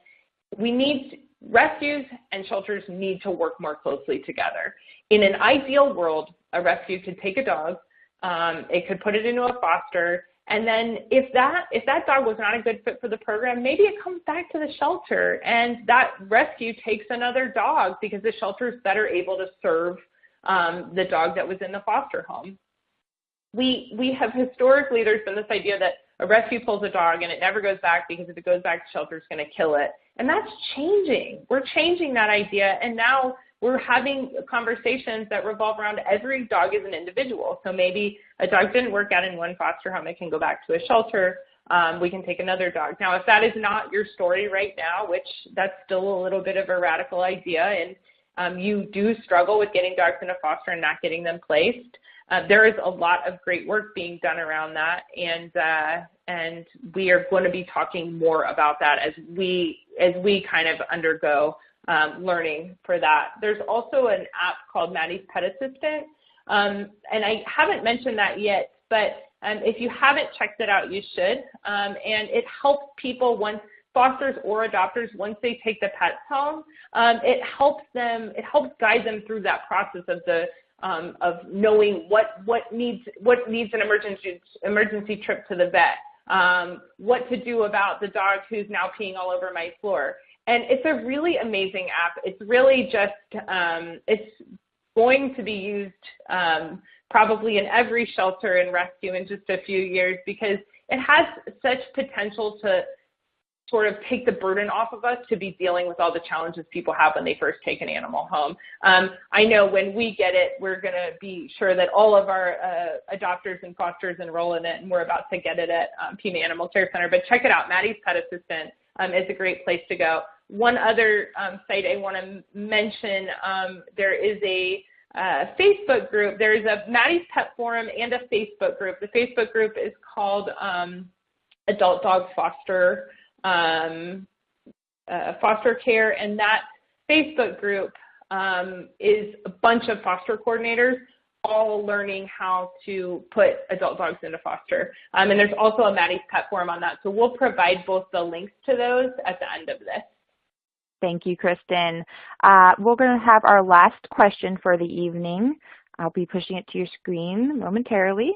Rescues and shelters need to work more closely together. In an ideal world, a rescue could take a dog, it could put it into a foster, and then if that dog was not a good fit for the program, maybe it comes back to the shelter, and that rescue takes another dog because the shelter is better able to serve the dog that was in the foster home. We have historically, there's been this idea that a rescue pulls a dog and it never goes back because if it goes back, the shelter is going to kill it. And that's changing. We're changing that idea, and now we're having conversations that revolve around every dog is an individual. So maybe a dog didn't work out in one foster home, it can go back to a shelter. We can take another dog. Now, if that is not your story right now, which that's still a little bit of a radical idea, and you do struggle with getting dogs into foster and not getting them placed, there is a lot of great work being done around that, and we are going to be talking more about that as we kind of undergo learning for that. There's also an app called Maddie's Pet Assistant, and I haven't mentioned that yet, but if you haven't checked it out, you should, and it helps people fosters or adopters, once they take the pets home, it helps guide them through that process of knowing what needs an emergency trip to the vet, what to do about the dog who's now peeing all over my floor. And it's a really amazing app. It's really just, it's going to be used probably in every shelter and rescue in just a few years because it has such potential to sort of take the burden off of us to be dealing with all the challenges people have when they first take an animal home. I know when we get it, we're going to be sure that all of our adopters and fosters enroll in it, and we're about to get it at Pima Animal Care Center. But check it out. Maddie's Pet Assistant is a great place to go. One other site I want to mention, there is a Facebook group. There's a Maddie's Pet Forum and a Facebook group. The Facebook group is called Adult Dog Foster Care, and that Facebook group is a bunch of foster coordinators all learning how to put adult dogs into foster. And there's also a Maddie's Pet Forum on that. So we'll provide both the links to those at the end of this. Thank you, Kristen. We're going to have our last question for the evening. I'll be pushing it to your screen momentarily.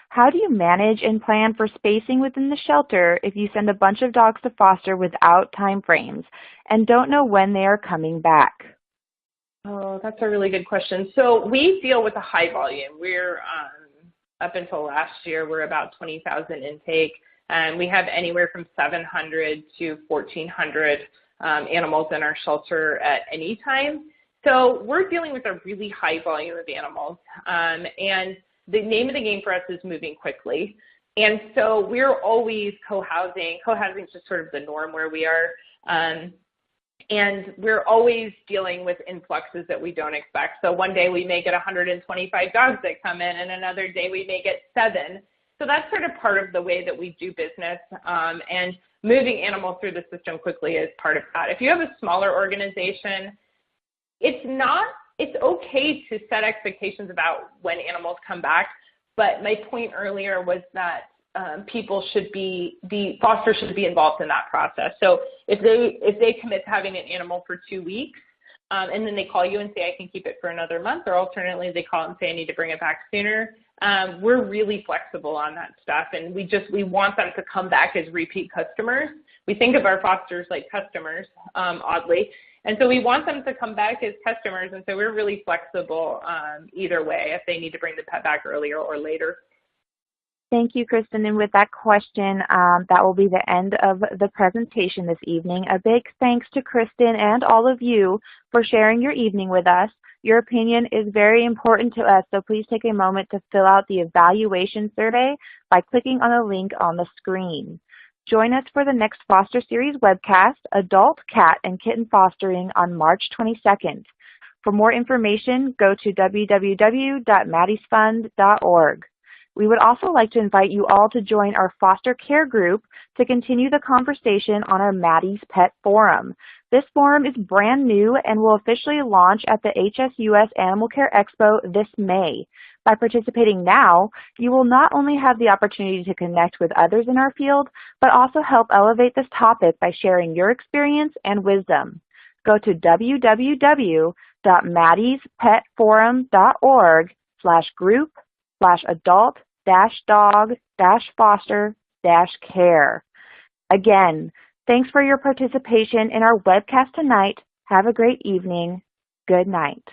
How do you manage and plan for spacing within the shelter if you send a bunch of dogs to foster without time frames and don't know when they are coming back? Oh, that's a really good question. So we deal with a high volume. We're, up until last year, we're about 20,000 intake, and we have anywhere from 700 to 1,400 animals in our shelter at any time. So we're dealing with a really high volume of animals, and the name of the game for us is moving quickly. And so we're always co-housing. Co-housing is just sort of the norm where we are. And we're always dealing with influxes that we don't expect. So one day we may get 125 dogs that come in, and another day we may get 7. So that's sort of part of the way that we do business. And moving animals through the system quickly is part of that. If you have a smaller organization, it's okay to set expectations about when animals come back, but my point earlier was that fosters should be involved in that process. So if they commit to having an animal for 2 weeks, and then they call you and say, I can keep it for another month, or alternately they call and say, I need to bring it back sooner, we're really flexible on that stuff, and we want them to come back as repeat customers. We think of our fosters like customers, oddly. And so we want them to come back as customers, and so we're really flexible either way if they need to bring the pet back earlier or later. Thank you, Kristen. And with that question, that will be the end of the presentation this evening. A big thanks to Kristen and all of you for sharing your evening with us. Your opinion is very important to us, so please take a moment to fill out the evaluation survey by clicking on the link on the screen. Join us for the next Foster Series webcast, Adult Cat and Kitten Fostering, on March 22nd. For more information, go to www.maddiesfund.org. We would also like to invite you all to join our foster care group to continue the conversation on our Maddie's Pet Forum. This forum is brand new and will officially launch at the HSUS Animal Care Expo this May. By participating now, you will not only have the opportunity to connect with others in our field, but also help elevate this topic by sharing your experience and wisdom. Go to www.maddiespetforum.org/group/adult-dog-foster-care. Again, thanks for your participation in our webcast tonight. Have a great evening. Good night.